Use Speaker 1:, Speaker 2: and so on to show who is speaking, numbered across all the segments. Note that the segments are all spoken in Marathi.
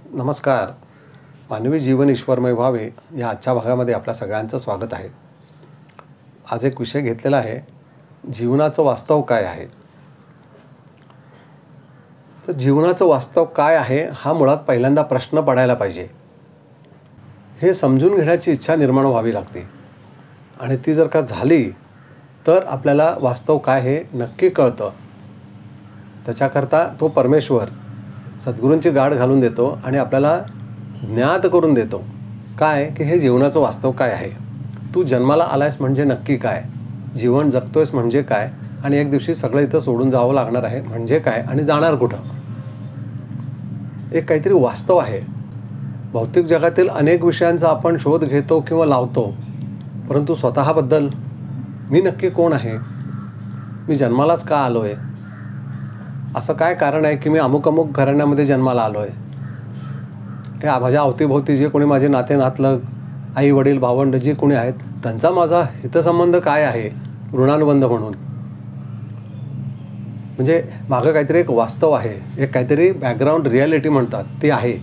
Speaker 1: नमस्कार. मानवी जीवन ईश्वरमय व्हावे या आजच्या भागामध्ये आपल्या सगळ्यांचं स्वागत आहे. आज एक विषय घेतलेला आहे, जीवनाचं वास्तव काय आहे. तर जीवनाचं वास्तव काय आहे हा मुळात पहिल्यांदा प्रश्न पडायला पाहिजे. हे समजून घेण्याची इच्छा निर्माण व्हावी लागते आणि ती जर का झाली तर आपल्याला वास्तव काय हे नक्की कळतं. त्याच्याकरता तो परमेश्वर सद्गुरूंची गाठ घालून देतो आणि आपल्याला ज्ञात करून देतो काय की हे जीवनाचं वास्तव काय आहे. तू जन्माला आलायस म्हणजे नक्की काय, जीवन जगतोयस म्हणजे काय, आणि एक दिवशी सगळं इथं सोडून जावं लागणार आहे म्हणजे काय, आणि जाणार कुठं. एक काहीतरी वास्तव आहे. भौतिक जगातील अनेक विषयांचा आपण शोध घेतो किंवा लावतो, परंतु स्वतःबद्दल मी नक्की कोण आहे, मी जन्मालाच का आलो आहे, असं काय कारण आहे की मी अमुक अमुक घराण्यामध्ये जन्माला आलो आहे, हे माझ्या अवतीभोवती जे कोणी माझे नाते नातलग आई वडील भावंड जे कोणी आहेत त्यांचा माझा हितसंबंध काय आहे ऋणानुबंध म्हणून. म्हणजे मागं काहीतरी एक वास्तव आहे, एक काहीतरी बॅकग्राऊंड रिॲलिटी म्हणतात ती आहे,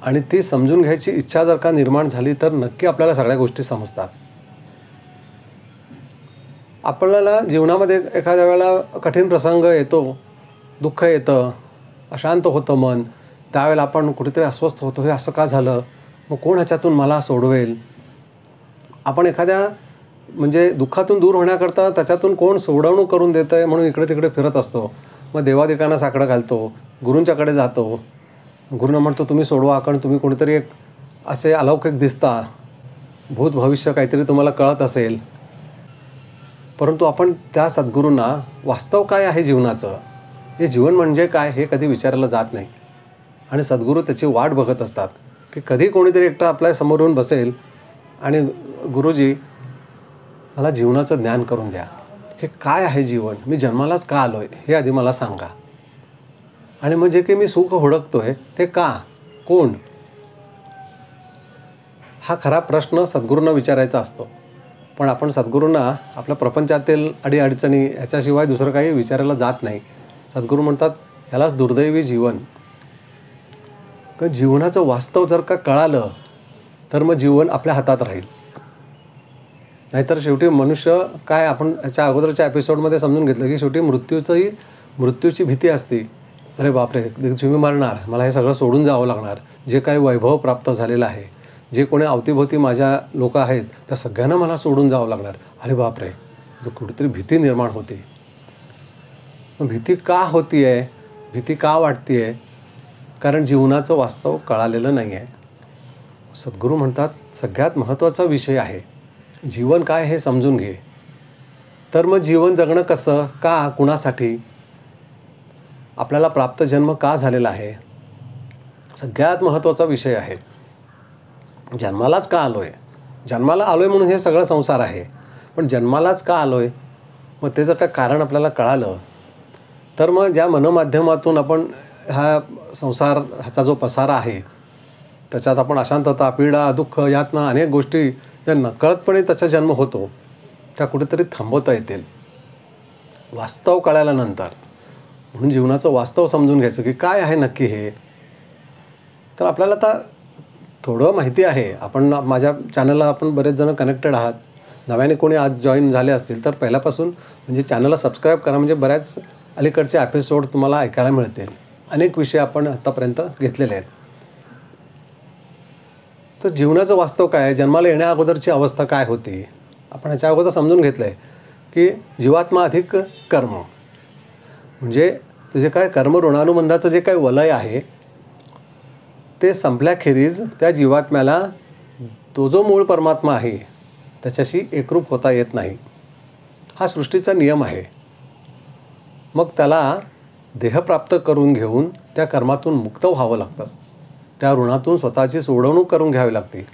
Speaker 1: आणि ती समजून घ्यायची इच्छा जर का निर्माण झाली तर नक्की आपल्याला सगळ्या गोष्टी समजतात. आपल्याला जीवनामध्ये एखाद्या वेळेला कठीण प्रसंग येतो, दुःख येतं, अशांत होतं मन, त्यावेळेला आपण कुठेतरी अस्वस्थ होतो, हे असं का झालं, मग कोण ह्याच्यातून मला सोडवेल. आपण एखाद्या म्हणजे दुःखातून दूर होण्याकरता त्याच्यातून कोण सोडवणूक करून देतं आहे म्हणून इकडे तिकडे फिरत असतो. मग देवादिकांना साकडं घालतो, गुरूंच्याकडे जातो, गुरूंना म्हणतो तुम्ही सोडवा, कारण तुम्ही कोणीतरी एक असे अलौकिक दिसता, भूत भविष्य काहीतरी तुम्हाला कळत असेल. परंतु आपण त्या सद्गुरूंना वास्तव काय आहे जीवनाचं, हे जीवन म्हणजे काय हे कधी विचारायला जात नाही. आणि सद्गुरू त्याची वाट बघत असतात की कधी कोणीतरी एकटा आपल्या समोर येऊन बसेल आणि गुरुजी मला जीवनाचं ज्ञान करून द्या, हे काय आहे जीवन, मी जन्मालाच का आलो आहे हे आधी मला सांगा, आणि मग जे की मी सुख हुडकतो आहे ते का, कोण, हा खरा प्रश्न सद्गुरूंना विचारायचा असतो. पण आपण सद्गुरूंना आपल्या प्रपंचातील अडीअडचणी ह्याच्याशिवाय दुसरं काही विचारायला जात नाही. सद्गुरू म्हणतात ह्यालाच दुर्दैवी जीवन. जीवनाचं वास्तव जर का कळालं तर मग जीवन आपल्या हातात राहील. नाहीतर शेवटी मनुष्य काय, आपण ह्याच्या अगोदरच्या एपिसोडमध्ये समजून घेतलं की शेवटी मृत्यूची भीती असते. अरे बापरे, तुम्ही मरणार, मला हे सगळं सोडून जावं लागणार, जे काही वैभव प्राप्त झालेलं आहे, जे कोणी अवतीभोवती माझ्या लोक आहेत त्या सगळ्यांना मला सोडून जावं लागणार. अरे बापरे, कुठेतरी भीती निर्माण होते. मग भीती का होती आहे, भीती का वाटते आहे, कारण जीवनाचं वास्तव कळालेलं नाही आहे. सद्गुरू म्हणतात सगळ्यात महत्त्वाचा विषय आहे जीवन काय हे समजून घे. तर मग जीवन जगणं कसं, का, कुणासाठी, आपल्याला प्राप्त जन्म का झालेला आहे, सगळ्यात महत्त्वाचा विषय आहे. जन्मालाच का आलो आहे, जन्माला आलो आहे म्हणून हे सगळं संसार आहे, पण जन्मालाच का आलो आहे, मग ते जर का कारण आपल्याला कळालं तर मग ज्या मनोमाध्यमातून आपण हा संसार ह्याचा जो पसारा आहे त्याच्यात आपण अशांतता, पीडा, दुःख, यातना अनेक गोष्टी ज्या नकळतपणे त्याचा जन्म होतो त्या कुठेतरी थांबवता येतील वास्तव कळाल्यानंतर. म्हणून जीवनाचं वास्तव समजून घ्यायचं की काय आहे नक्की हे. तर आपल्याला आता थोडं माहिती आहे, आपण माझ्या चॅनलला आपण बरेच जण कनेक्टेड आहात, नव्याने कोणी आज जॉईन झाले असतील तर पहिल्यापासून म्हणजे चॅनलला सबस्क्राईब करा, म्हणजे बऱ्याच अलीकडचे एपिसोड तुम्हाला ऐकायला मिळतील. अनेक विषय आपण आत्तापर्यंत घेतलेले आहेत. तर जीवनाचं वास्तव काय आहे, जन्माला येण्या अगोदरची अवस्था काय होती, आपण ह्याच्या अगोदर समजून घेतलं आहे की जीवात्मा अधिक कर्म, म्हणजे तुझे काय कर्म ऋणानुबंधाचं जे काही वलय आहे ते संपल्याखेरीज त्या जीवात्म्याला तो जो मूळ परमात्मा आहे त्याच्याशी एकरूप होता येत नाही. हा सृष्टीचा नियम आहे. मग त्याला देह प्राप्त करून घेऊन त्या कर्मातून मुक्त व्हावं लागतं, त्या ऋणातून स्वतःची सोडवणूक करून घ्यावी लागते,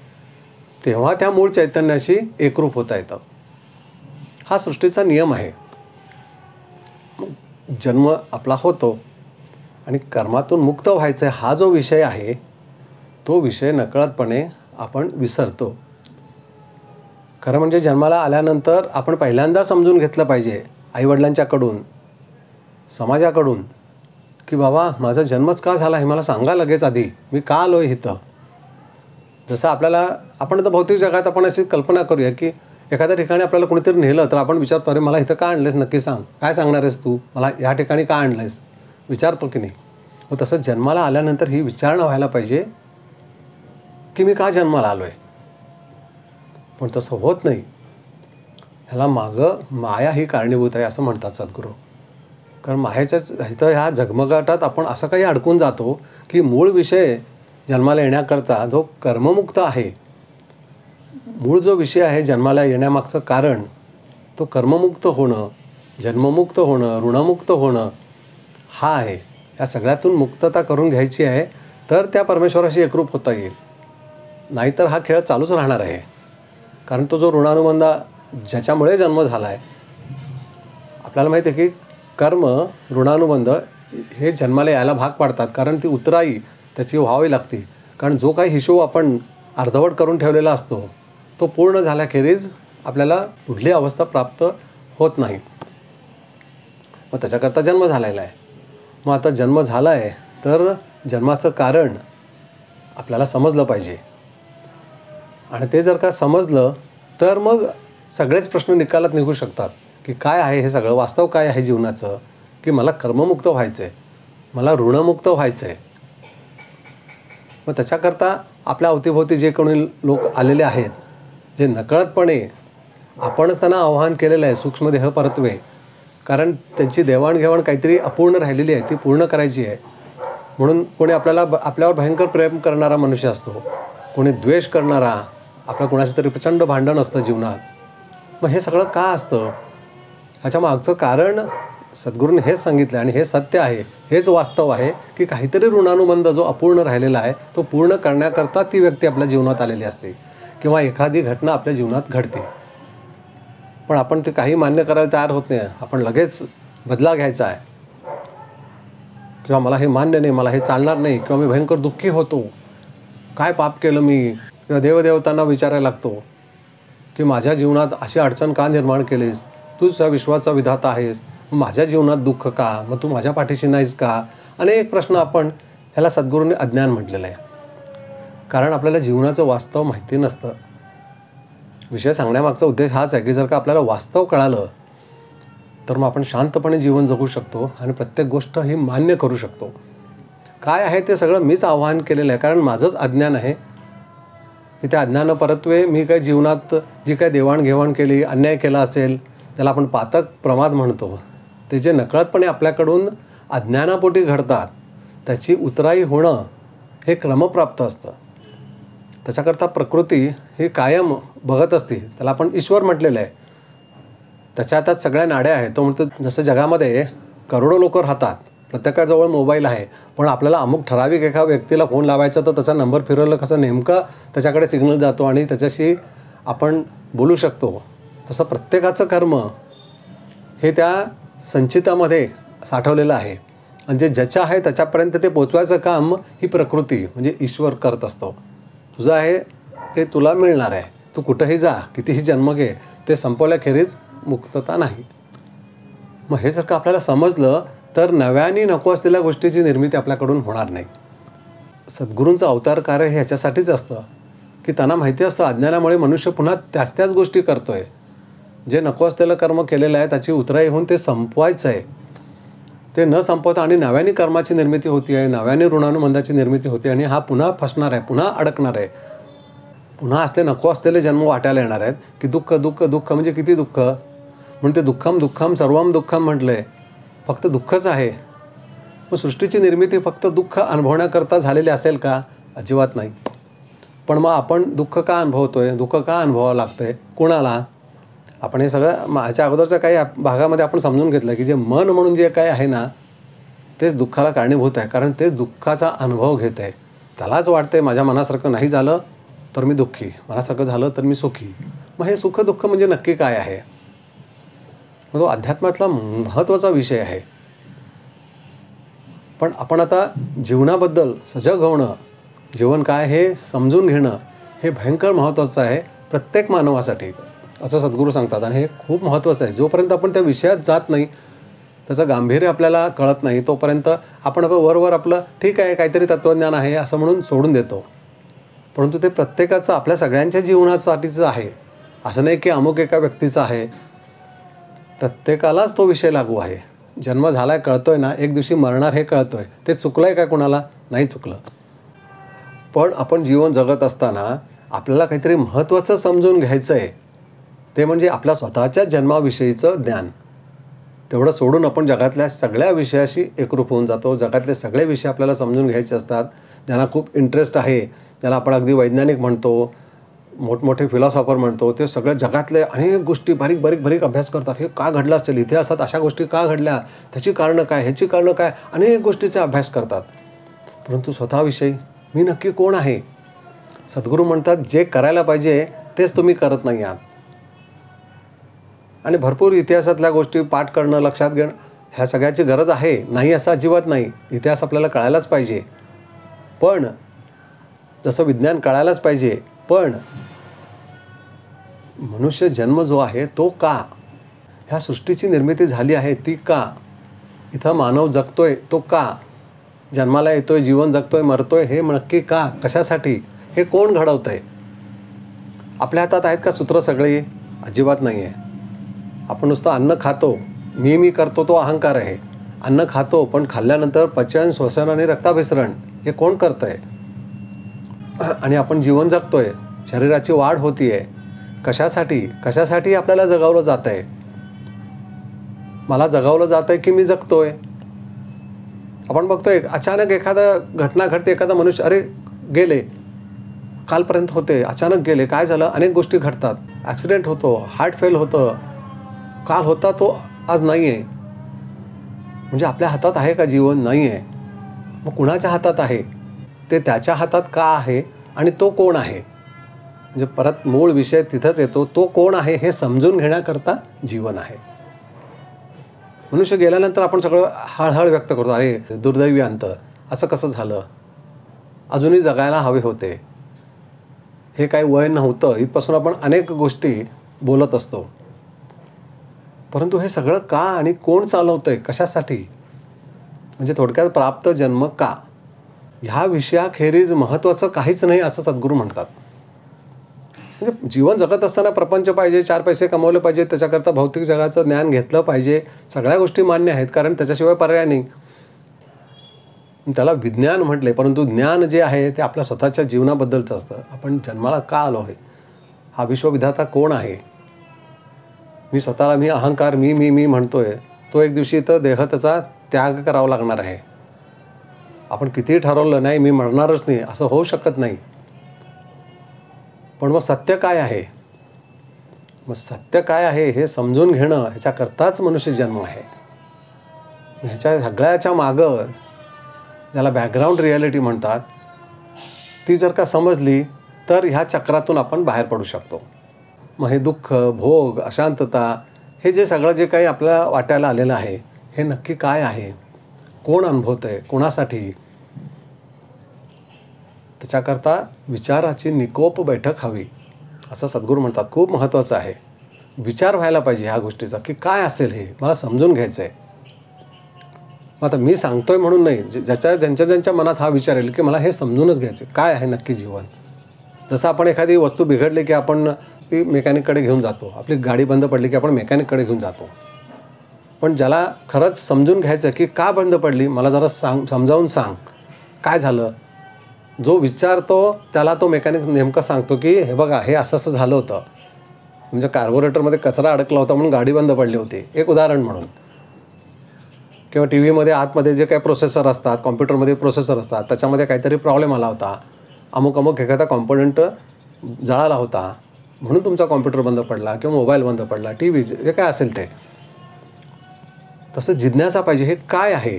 Speaker 1: तेव्हा त्या मूळ चैतन्याशी एकरूप होता येतं. हा सृष्टीचा नियम आहे. जन्म आपला होतो आणि कर्मातून मुक्त व्हायचं हा जो विषय आहे तो विषय नकळतपणे आपण विसरतो. खरं म्हणजे जन्माला आल्यानंतर आपण पहिल्यांदा समजून घेतलं पाहिजे आईवडिलांच्याकडून, समाजाकडून, की बाबा माझा जन्मच का झाला हे मला सांगा लगेच आधी, मी का आलो आहे इथं. जसं आपल्याला आपण आता भौतिक जगात आपण अशी कल्पना करूया की एखाद्या ठिकाणी आपल्याला कोणीतरी नेलं तर आपण विचारतो, अरे मला इथं का आणलंयस, नक्की सांग, काय सांगणार आहेस तू, मला ह्या ठिकाणी का आणलंयस, विचारतो की नाही. मग तसं जन्माला आल्यानंतर ही विचारणा व्हायला पाहिजे की मी का जन्माला आलो आहे. पण तसं होत नाही. ह्याला मागं माया ही कारणीभूत आहे असं म्हणतात सद्गुरू. कारण मायाच्याच इथं ह्या झगमगाटात आपण असं काही अडकून जातो की मूळ विषय जन्माला येण्याकरता जो कर्ममुक्त आहे, मूळ जो विषय आहे जन्माला येण्यामागचं कारण, तो कर्ममुक्त होणं, जन्ममुक्त होणं, ऋणमुक्त होणं हा आहे. या सगळ्यातून मुक्तता करून घ्यायची आहे तर त्या परमेश्वराशी एकरूप होता येईल. नाहीतर हा खेळ चालूच राहणार आहे. कारण तो जो ऋणानुबंध ज्याच्यामुळे जन्म झाला आहे, आपल्याला माहिती आहे की कर्म ऋणानुबंध हे जन्माला यायला भाग पाडतात. कारण ती उतराई त्याची व्हावी लागते. कारण जो काही हिशोब आपण अर्धवट करून ठेवलेला असतो तो पूर्ण झाल्याखेरीज आपल्याला कुठली अवस्था प्राप्त होत नाही. मग त्याच्याकरता जन्म झालेला आहे. मग आता जन्म झाला आहे तर जन्माचं कारण आपल्याला समजलं पाहिजे. आणि ते जर का समजलं तर मग सगळेच प्रश्न निकालात निघू शकतात की काय आहे हे सगळं, वास्तव काय आहे जीवनाचं, की मला कर्ममुक्त व्हायचं आहे, मला ऋणमुक्त व्हायचं आहे. मग त्याच्याकरता आपल्या अवतीभोवती जे कोणी लोक आलेले आहेत, जे नकळतपणे आपणच त्यांना आव्हान केलेलं आहे सूक्ष्मदेह परत्वे, कारण त्यांची देवाणघेवाण काहीतरी अपूर्ण राहिलेली आहे, ती पूर्ण करायची आहे. म्हणून कोणी आपल्यावर भयंकर प्रेम करणारा मनुष्य असतो, कोणी द्वेष करणारा, आपलं कोणाशी तरी प्रचंड भांडण असतं जीवनात. मग हे सगळं का असतं, ह्याच्या मागचं कारण सद्गुरूंनी हेच सांगितलं आणि हे सत्य आहे, हेच वास्तव आहे की काहीतरी ऋणानुबंध जो अपूर्ण राहिलेला आहे तो पूर्ण करण्याकरता ती व्यक्ती आपल्या जीवनात आलेली असते किंवा एखादी घटना आपल्या जीवनात घडते. पण आपण ते काही मान्य करायला तयार होत नाही. आपण लगेच बदला घ्यायचा आहे किंवा मला हे मान्य नाही, मला हे चालणार नाही, किंवा मी भयंकर दुःखी होतो, काय पाप केलं मी, किंवा देवदेवतांना विचारायला लागतो की माझ्या जीवनात अशी अडचण का निर्माण केलीस, तूच या विश्वाचा विधाता आहेस, माझ्या जीवनात दुःख का, मग तू माझ्या पाठीशी नाहीस का. अनेक प्रश्न आपण ह्याला सद्गुरूंनी अज्ञान म्हटलेलं आहे. कारण आपल्याला जीवनाचं वास्तव माहिती नसतं. विषय सांगण्यामागचा उद्देश हाच आहे की जर का आपल्याला वास्तव कळालं तर मग आपण शांतपणे जीवन जगू शकतो आणि प्रत्येक गोष्ट ही मान्य करू शकतो. काय आहे ते सगळं मीच आव्हान केलेलं आहे, कारण माझंच अज्ञान आहे की त्या अज्ञानपरत्वे मी काही जीवनात जी काही देवाणघेवाण केली, अन्याय केला असेल, त्याला आपण पातक प्रमाद म्हणतो, ते जे नकळतपणे आपल्याकडून अज्ञानापोटी घडतात त्याची उतराई होणं हे क्रमप्राप्त असतं. त्याच्याकरता प्रकृती ही कायम बघत असते. त्याला आपण ईश्वर म्हटलेलं आहे. त्याच्या हातात सगळ्या नाड्या आहेत. तो म्हणतो जसं जगामध्ये करोडो लोक राहतात, प्रत्येकाजवळ मोबाईल आहे, पण आपल्याला अमुक ठराविक एका व्यक्तीला फोन लावायचा तर त्याचा नंबर फिरवलं कसं नेमकं त्याच्याकडे सिग्नल जातो आणि त्याच्याशी आपण बोलू शकतो. तसं प्रत्येकाचं कर्म हे त्या संचितामध्ये साठवलेलं आहे आणि जे ज्याच्या आहे त्याच्यापर्यंत ते पोचवायचं काम ही प्रकृती म्हणजे ईश्वर करत असतो. तुझं आहे ते तुला मिळणार आहे. तू कुठंही जा, कितीही जन्म घे, ते संपवल्याखेरीज मुक्तता नाही. मग हे जर का आपल्याला समजलं तर नव्याने नको असलेल्या गोष्टीची निर्मिती आपल्याकडून होणार नाही. सद्गुरूंचं अवतार कार्य हे ह्याच्यासाठीच असतं की त्यांना माहिती असतं अज्ञानामुळे मनुष्य पुन्हा त्याच गोष्टी करतोय. जे नको असलेलं कर्म केलेलं आहे त्याची उतराई होऊन ते संपवायचं आहे. ते न संपवता आणि नव्याने कर्माची निर्मिती होती आहे, नव्याने ऋणानुबंधाची निर्मिती होते आणि हा पुन्हा फसणार आहे, पुन्हा अडकणार आहे, पुन्हा असले नको असलेले जन्म वाटायला येणार आहेत की दुःख दुःख दुःख म्हणजे किती दुःख. म्हणून ते दुःखम दुःखम सर्वम दुःखम म्हटलं आहे. फक्त दुःखच आहे. मग सृष्टीची निर्मिती फक्त दुःख अनुभवण्याकरता झालेली असेल का? अजिबात नाही. पण मग आपण दुःख का अनुभवतोय, दुःख का अनुभवावं लागतंय, कोणाला? आपण हे सगळं माझ्या अगोदरच्या काही भागामध्ये आपण समजून घेतलं की जे मन म्हणून जे काय आहे ना तेच दुःखाला कारणीभूत आहे. कारण तेच दुःखाचा अनुभव घेत आहे. त्यालाच वाटतंय माझ्या मनासारखं नाही झालं तर मी दुःखी, मनासारखं झालं तर मी सुखी. मग हे सुख दुःख म्हणजे नक्की काय आहे? तो अध्यात्मातला महत्त्वाचा विषय आहे. पण आपण आता जीवनाबद्दल सजग होणं, जीवन काय हे समजून घेणं हे भयंकर महत्त्वाचं आहे प्रत्येक मानवासाठी, असं सद्गुरू सांगतात. आणि हे खूप महत्त्वाचं आहे. जोपर्यंत आपण त्या विषयात जात नाही त्याचं गांभीर्य आपल्याला कळत नाही तोपर्यंत आपण वरवर आपलं ठीक आहे काहीतरी तत्त्वज्ञान आहे असं म्हणून सोडून देतो. परंतु ते प्रत्येकाचं आपल्या सगळ्यांच्या जीवनासाठीचं आहे. असं नाही की अमुक एका व्यक्तीचं आहे. प्रत्येकालाच तो विषय लागू आहे. जन्म झालाय कळतोय ना, एक दिवशी मरणार हे कळतोय. ते चुकलंय का कुणाला? नाही चुकलं. पण आपण जीवन जगत असताना आपल्याला काहीतरी महत्त्वाचं समजून घ्यायचं आहे. ते म्हणजे आपल्या स्वतःच्या जन्माविषयीचं ज्ञान. तेवढं सोडून आपण जगातल्या सगळ्या विषयाशी एकरूप होऊन जातो. जगातले सगळे विषय आपल्याला समजून घ्यायचे असतात. ज्यांना खूप इंटरेस्ट आहे, ज्याला आपण अगदी वैज्ञानिक म्हणतो, मोठमोठे फिलॉसॉफर म्हणतो, ते सगळ्या जगातले अनेक गोष्टी बारीक अभ्यास करतात. हे का घडलं असेल, इतिहासात अशा गोष्टी का घडल्या, त्याची कारणं काय, ह्याची कारणं काय, अनेक गोष्टीचा अभ्यास करतात. परंतु स्वतःविषयी मी नक्की कोण आहे? सद्गुरू म्हणतात जे करायला पाहिजे तेच तुम्ही करत नाही आहात. आणि भरपूर इतिहासातल्या गोष्टी पाठ करणं, लक्षात घेणं, ह्या सगळ्याची गरज आहे, नाही असं अजिबात नाही. इतिहास आपल्याला कळायलाच पाहिजे. पण जसं विज्ञान कळायलाच पाहिजे, पण मनुष्य जन्म जो आहे तो का, ह्या सृष्टीची निर्मिती झाली आहे ती का, इथं मानव जगतोय तो का, जन्माला येतोय, जीवन जगतोय, मरतोय, हे नक्की का, कशासाठी, हे कोण घडवतंय? आपल्या हातात आहेत का सूत्र सगळे? अजिबात नाही आहे. आपण नुसतं अन्न खातो, मी करतो तो अहंकार आहे. अन्न खातो, पण खाल्ल्यानंतर पचन, श्वसन आणि रक्ताभिसरण हे कोण करतंय? आणि आपण जीवन जगतोय, शरीराची वाढ होतीये, कशासाठी आपल्याला जगावलं जात आहे? मला जगावलं जात आहे की मी जगतोय? आपण बघतोय अचानक एखादा घटना घडते, एखादा मनुष्य अरे गेले, कालपर्यंत होते, अचानक गेले, काय झालं? अनेक गोष्टी घडतात. ॲक्सिडेंट होतो, हार्ट फेल होतं, काल होता तो आज नाही आहे. म्हणजे आपल्या हातात आहे का जीवन? नाही आहे. मग कुणाच्या हातात आहे? ते त्याच्या हातात का आहे आणि तो कोण आहे? म्हणजे परत मूळ विषय तिथंच येतो, तो कोण आहे हे समजून घेण्याकरता जीवन आहे. मनुष्य गेल्यानंतर आपण सगळं हळहळ व्यक्त करतो, अरे दुर्दैवी अंत, असं कसं झालं, अजूनही जगायला हवे होते, हे काही वय नव्हतं, इथपासून आपण अनेक गोष्टी बोलत असतो. परंतु हे सगळं का आणि कोण चालवतंय, कशासाठी? म्हणजे थोडक्यात प्राप्त जन्म का, ह्या विषयाखेरीज महत्त्वाचं काहीच नाही असं सद्गुरू म्हणतात. म्हणजे जीवन जगत असताना प्रपंच पाहिजे, 4 पैसे कमवले पाहिजे, त्याच्याकरता भौतिक जगाचं ज्ञान घेतलं पाहिजे, सगळ्या गोष्टी मान्य आहेत, कारण त्याच्याशिवाय पर्याय नाही. त्याला विज्ञान म्हटले, परंतु ज्ञान जे आहे ते आपल्या स्वतःच्या जीवनाबद्दलचं असतं. आपण जन्माला का आलो आहे, हा विश्वविधाता कोण आहे? मी अहंकार मी म्हणतोय, तो एक दिवशी तर देह त्याचा त्याग करावा लागणार आहे. आपण कितीही ठरवलं नाही मी मरणारच नाही, असं होऊ शकत नाही. पण मग सत्य काय आहे? मग सत्य काय आहे हे समजून घेणं, ह्याच्याकरताच मनुष्य जन्म आहे. ह्याच्या सगळ्याच्या मागं ज्याला बॅकग्राऊंड रिॲलिटी म्हणतात, ती जर का समजली तर ह्या चक्रातून आपण बाहेर पडू शकतो. मग हे दुःख, भोग, अशांतता, हे जे सगळं जे काही आपल्याला वाटायला आलेलं आहे, हे नक्की काय आहे, कोण अनुभवत आहे, कोणासाठी? त्याच्याकरता विचाराची निकोप बैठक हवी असं सद्गुरू म्हणतात. खूप महत्त्वाचं आहे. विचार व्हायला पाहिजे ह्या गोष्टीचा, की काय असेल हे मला समजून घ्यायचं आहे. आता मी सांगतोय म्हणून नाही, ज्यांच्या मनात हा विचार येईल की मला हे समजूनच घ्यायचं काय आहे नक्की जीवन. जसं आपण एखादी वस्तू बिघडली की आपण ती मेकॅनिककडे घेऊन जातो, आपली गाडी बंद पडली की आपण मेकॅनिककडे घेऊन जातो. पण ज्याला खरंच समजून घ्यायचं की का बंद पडली, मला जरा समजावून सांग काय झालं, जो विचारतो त्याला तो मेकॅनिक नेमकं सांगतो की हे बघा हे असं झालं होतं, म्हणजे कार्बोरेटरमध्ये कचरा अडकला होता म्हणून गाडी बंद पडली होती, एक उदाहरण म्हणून. किंवा टी व्हीमध्ये आतमध्ये जे काही प्रोसेसर असतात, कॉम्प्युटरमध्ये प्रोसेसर असतात, त्याच्यामध्ये काहीतरी प्रॉब्लेम आला होता, अमुक एखादा कॉम्पोनंट जळाला होता म्हणून तुमचा कॉम्प्युटर बंद पडला किंवा मोबाईल बंद पडला, टी व्ही जे काय असेल ते. तसं जिज्ञासा पाहिजे, हे काय आहे,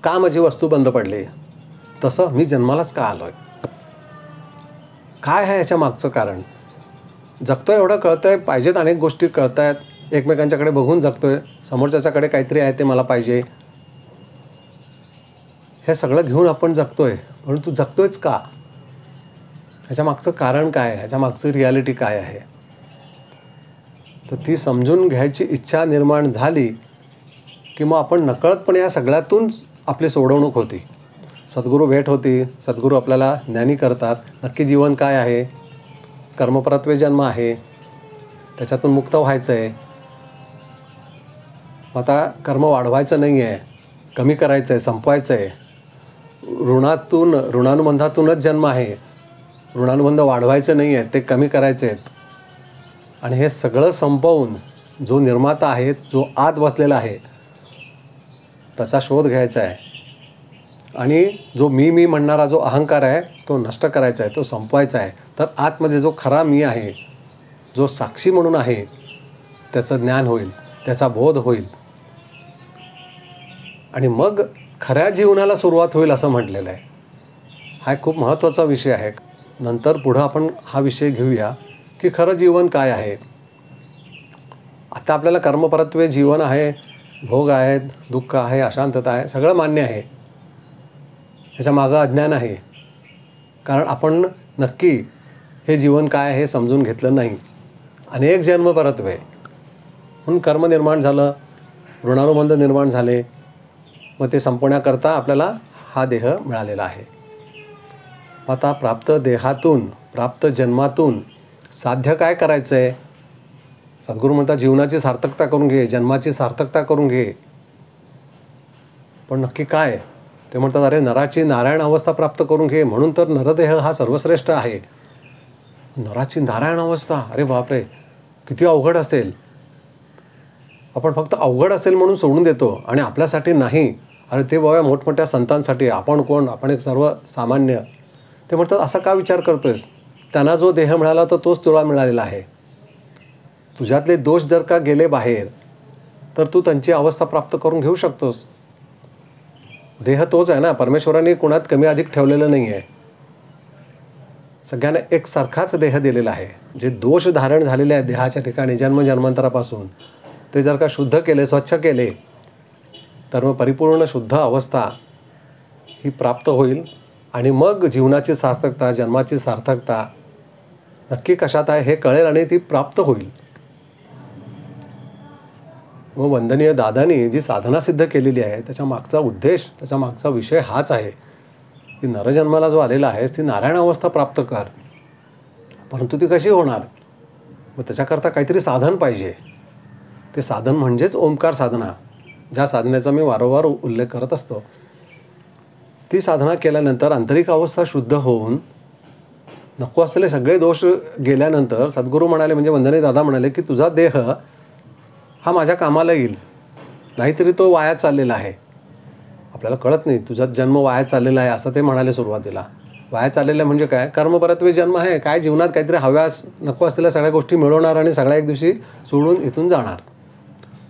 Speaker 1: का माझी वस्तू बंद पडली, तसं मी जन्मालाच का आलो आहे, काय आहे याच्या मागचं कारण. जगतोय एवढं कळतंय, पाहिजेत अनेक गोष्टी कळत आहेत, एकमेकांच्याकडे बघून जगतोय, समोरच्याकडे काहीतरी आहे ते मला पाहिजे, हे सगळं घेऊन आपण जगतोय. परंतु जगतोयच का, ह्याच्या मागचं कारण काय आहे, ह्याच्या मागचं रिॲलिटी काय आहे. तर ती समजून घ्यायची इच्छा निर्माण झाली की मग आपण नकळतपणे या सगळ्यातून आपली सोडवणूक होती. सद्गुरू भेट होती, सद्गुरू आपल्याला ज्ञानी करतात. नक्की जीवन काय आहे, कर्मपरत्वे जन्म आहे, त्याच्यातून मुक्त व्हायचं आहे. आता कर्म वाढवायचं नाही आहे, कमी करायचं आहे, संपवायचं आहे. ऋणानुबंधातूनच जन्म आहे. ऋणानुबंध वाढवायचं नाही आहे, ते कमी करायचे आहेत. आणि हे सगळं संपवून जो निर्माता आहे, जो आत बसलेला आहे, त्याचा शोध घ्यायचा आहे. आणि जो मी म्हणणारा जो अहंकार आहे तो नष्ट करायचा आहे, तो संपवायचा आहे. तर आतमध्ये जो खरा मी आहे, जो साक्षी म्हणून आहे, त्याचं ज्ञान होईल, त्याचा बोध होईल. आणि मग खऱ्या जीवनाला सुरुवात होईल असं म्हटलेलं आहे. हा खूप महत्त्वाचा विषय आहे. नंतर पुढं आपण हा विषय घेऊया की खरं जीवन काय आहे. आता आपल्याला कर्मपरत्वे जीवन आहे, भोग आहेत, दुःख आहे, अशांतता आहे, सगळं मान्य आहे. ह्याच्या मागं अज्ञान आहे, कारण आपण नक्की हे जीवन काय हे समजून घेतलं नाही. अनेक जन्म परत्वे म्हणून कर्म निर्माण झालं, ऋणानुबंध निर्माण झाले, मग ते संपवण्याकरता आपल्याला हा देह मिळालेला आहे. आता प्राप्त देहातून, प्राप्त जन्मातून साध्य काय करायचं आहे. सद्गुरू म्हणतात जीवनाची सार्थकता करून घे, जन्माची सार्थकता करून घे. पण नक्की काय. ते म्हणतात अरे नराची नारायण अवस्था प्राप्त करून घे, म्हणून तर नरदेह हा सर्वश्रेष्ठ आहे. नराची नारायण अवस्था, अरे बापरे, किती अवघड असेल. आपण फक्त अवघड असेल म्हणून सोडून देतो आणि आपल्यासाठी नाही. अरे ते बाबा मोठमोठ्या संतांसाठी, आपण कोण, आपण एक सर्वसामान्य. ते म्हणतात असा का विचार करतोयस. त्यांना जो देह मिळाला तर तोच तुला मिळालेला आहे. तुझ्यातले दोष जर का गेले बाहेर तर तू त्यांची अवस्था प्राप्त करून घेऊ शकतोस. देह तोच आहे ना, परमेश्वराने कोणात कमी अधिक ठेवलेलं नाही आहे. सगळ्यांना एकसारखाच देह दिलेला आहे. जे दोष धारण झालेले आहेत देहाच्या ठिकाणी जन्मजन्मांतरापासून, ते जर का शुद्ध केले, स्वच्छ केले, तर मग परिपूर्ण शुद्ध अवस्था ही प्राप्त होईल. आणि मग जीवनाची सार्थकता, जन्माची सार्थकता नक्की कशात आहे हे कळेल आणि ती प्राप्त होईल. मग वंदनीय दादांनी जी साधना सिद्ध केलेली आहे त्याच्या मागचा उद्देश, त्याचा मागचा विषय हाच आहे की नरजन्माला जो आलेला आहेस ती नारायण अवस्था प्राप्त कर. परंतु ती कशी होणार. मग त्याच्याकरता काहीतरी साधन पाहिजे. ते साधन म्हणजेच ओंकार साधना, ज्या साधनेचा मी वारंवार उल्लेख करत असतो. ती साधना केल्यानंतर आंतरिक अवस्था शुद्ध होऊन नको असलेले सगळे दोष गेल्यानंतर सद्गुरू म्हणाले, म्हणजे वंदनीय दादा म्हणाले की तुझा देह हा माझ्या कामाला येईल, नाहीतरी तो वाया चाललेला आहे. आपल्याला कळत नाही तुझा जन्म वाया चाललेला आहे असं ते म्हणाले सुरुवातीला. वाया चाललेलं म्हणजे काय, कर्मपरत्वे जन्म आहे. काय जीवनात काहीतरी हव्यास नको असलेल्या सगळ्या गोष्टी मिळवणार आणि सगळ्या एक दिवशी सोडून इथून जाणार.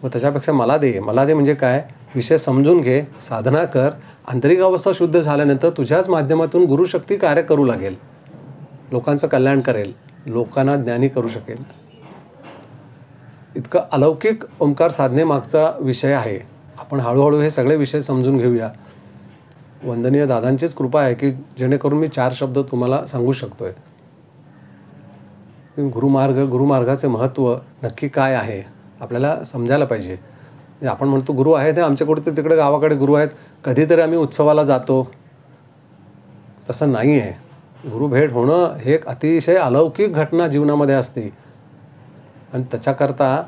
Speaker 1: मग त्याच्यापेक्षा मला दे म्हणजे काय, विषय समजून घे, साधना कर. आंतरिक अवस्था शुद्ध झाल्यानंतर तुझ्याच माध्यमातून गुरुशक्ती कार्य करू लागेल, लोकांचं कल्याण करेल, लोकांना ज्ञानी करू शकेल. इतकं अलौकिक ओंकार साधनेमागचा विषय आहे. आपण हळूहळू हे सगळे विषय समजून घेऊया. वंदनीय दादांचीच कृपा आहे की जेणेकरून मी 4 शब्द तुम्हाला सांगू शकतोय. गुरुमार्गाचे महत्त्व नक्की काय आहे आपल्याला समजायला पाहिजे. आपण म्हणतो गुरु आहे ते आमच्या कुठे तिकडे गावाकडे गुरु आहेत, कधीतरी आम्ही उत्सवाला जातो, तसं नाही आहे. गुरुभेट होणं हे एक अतिशय अलौकिक घटना जीवनामध्ये असते. आणि त्याच्याकरता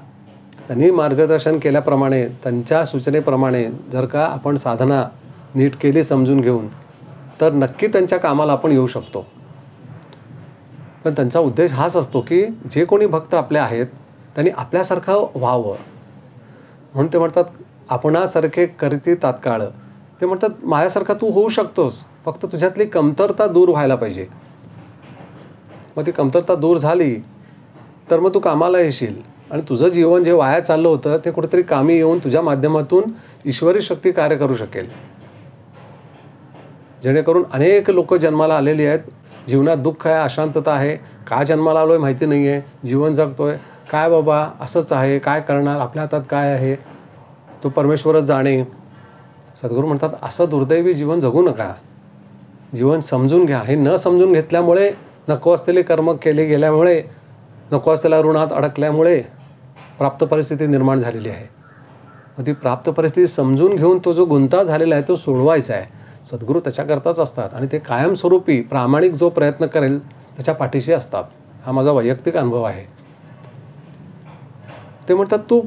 Speaker 1: त्यांनी मार्गदर्शन केल्याप्रमाणे, त्यांच्या सूचनेप्रमाणे जर का आपण साधना नीट केली समजून घेऊन, तर नक्की त्यांच्या कामाला आपण येऊ शकतो. पण त्यांचा उद्देश हाच असतो की जे कोणी भक्त आपले आहेत त्यांनी आपल्यासारखं व्हावं. म्हणून ते म्हणतात आपणासारखे करती तात्काळ. ते म्हणतात माझ्यासारखा तू होऊ शकतोस, फक्त तुझ्यातली कमतरता दूर व्हायला पाहिजे. मग ती कमतरता दूर झाली तर मग तू कामाला येशील आणि तुझं जीवन जे वाया चाललं होतं ते कुठेतरी कामी येऊन तुझ्या माध्यमातून ईश्वरी शक्ती कार्य करू शकेल. जेणेकरून अनेक लोक जन्माला आलेली आहेत, जीवनात दुःख आहे, अशांतता आहे, का जन्माला आलो आहे माहिती नाही आहे, जीवन जगतोय काय बाबा असंच आहे, काय करणार, आपल्या हातात काय आहे, तो परमेश्वरच जाणे. सद्गुरू म्हणतात असं दुर्दैवी जीवन जगू नका, जीवन समजून घ्या. हे न समजून घेतल्यामुळे, नको असलेले कर्म केले गेल्यामुळे, नको असलेल्या ऋणात अडकल्यामुळे प्राप्त परिस्थिती निर्माण झालेली आहे. मग ती प्राप्त परिस्थिती समजून घेऊन तो जो गुंता झालेला आहे तो सोडवायचा आहे. सद्गुरू त्याच्याकरताच असतात आणि ते कायमस्वरूपी प्रामाणिक जो प्रयत्न करेल त्याच्या पाठीशी असतात. हा माझा वैयक्तिक अनुभव आहे. ते म्हणतात तू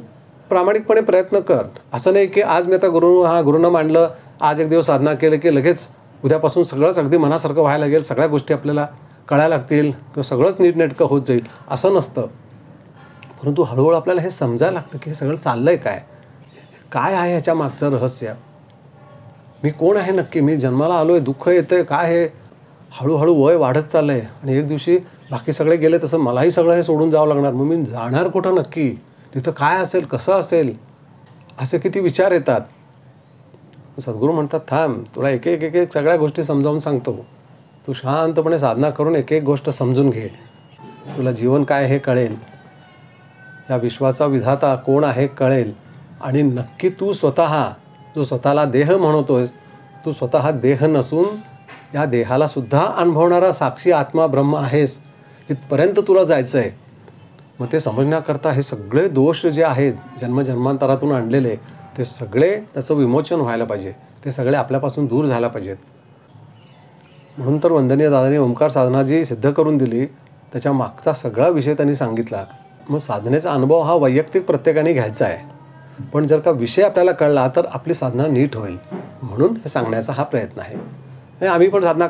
Speaker 1: प्रामाणिकपणे प्रयत्न कर. असं नाही की आज मी आता गुरूंना मांडलं, आज एक दिवस साधना केलं की लगेच उद्यापासून सगळंच अगदी मनासारखं व्हायला लागेल, सगळ्या गोष्टी आपल्याला कळायला लागतील किंवा सगळंच नीटनेटकं होत जाईल, असं नसतं. परंतु हळूहळू आपल्याला हे समजायला लागतं की हे सगळं चाललं आहे काय आहे ह्याच्या मागचं रहस्य, मी कोण आहे नक्की, मी जन्माला आलो आहे, दुःख येतं आहे, काय हे हळूहळू वय वाढत चाललं आहे आणि एक दिवशी बाकी सगळे गेले तसं मलाही सगळं हे सोडून जावं लागणार. मग मी जाणार कुठं नक्की, तिथं काय असेल, कसं असेल, असे किती विचार येतात. सद्गुरू म्हणतात थांब, तुला एक एक सगळ्या गोष्टी समजावून सांगतो. तू शांतपणे साधना करून एक एक गोष्ट समजून घे. तुला जीवन काय हे कळेल, या विश्वाचा विधाता कोण आहे कळेल आणि नक्की तू स्वतः जो स्वतःला देह म्हणतोयस, तू स्वतः देह नसून या देहाला सुद्धा अनुभवणारा साक्षी आत्मा ब्रह्म आहेस. इथपर्यंत तुला जायचं आहे. मग ते समजण्याकरता हे सगळे दोष जे आहेत जन्मजन्मांतरातून आणलेले, ते सगळे त्याचं विमोचन व्हायला पाहिजे, ते सगळे आपल्यापासून दूर झाला पाहिजेत. म्हणून तर वंदनीय दादांनी ओंकार साधना जी सिद्ध करून दिली त्याच्या मागचा सगळा विषय त्यांनी सांगितला. मग साधनेचा अनुभव हा वैयक्तिक प्रत्येकाने घ्यायचा आहे, पण जर का विषय आपल्याला कळला तर आपली साधना नीट होईल. म्हणून हे सांगण्याचा हा प्रयत्न आहे. आम्ही पण साधना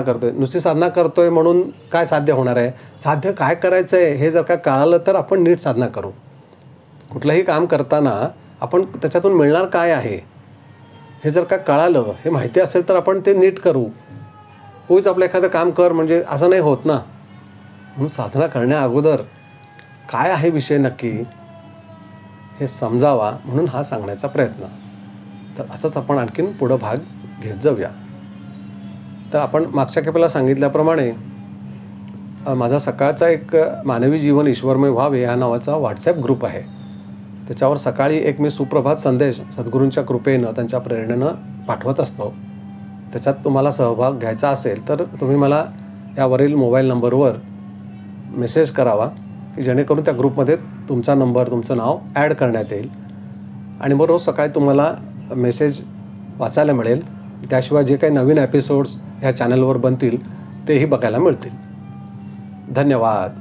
Speaker 1: करतोय, नुसती साधना करतोय म्हणून काय साध्य होणार आहे, साध्य काय करायचं आहे हे जर का कळालं तर आपण नीट साधना करू. कुठलंही काम करताना आपण त्याच्यातून मिळणार काय आहे हे जर का कळालं, हे माहिती असेल तर आपण ते नीट करू. होईच आपलं एखादं काम कर म्हणजे असं नाही होत ना. म्हणून साधना करण्या अगोदर काय आहे विषय नक्की हे समजावा, म्हणून हा सांगण्याचा प्रयत्न. तर असंच आपण आणखीन पुढं भाग घेत जाऊया. तर आपण मागच्या खेपेला सांगितल्याप्रमाणे माझा सकाळचा एक मानवी जीवन ईश्वरमय व्हावे या नावाचा व्हॉट्सॲप ग्रुप आहे. त्याच्यावर सकाळी एक मी सुप्रभात संदेश सद्गुरूंच्या कृपेनं त्यांच्या प्रेरणेनं पाठवत असतो. त्याच्यात तुम्हाला सहभाग घ्यायचा असेल तर तुम्ही मला यावरील मोबाईल नंबरवर मेसेज करावा की जेणेकरून त्या ग्रुपमध्ये तुमचा नंबर, तुमचं नाव ॲड करण्यात येईल आणि मग रोज सकाळी तुम्हाला मेसेज वाचायला मिळेल. त्याशिवाय जे काही नवीन एपिसोड्स ह्या चॅनलवर बनतील तेही बघायला मिळतील. धन्यवाद.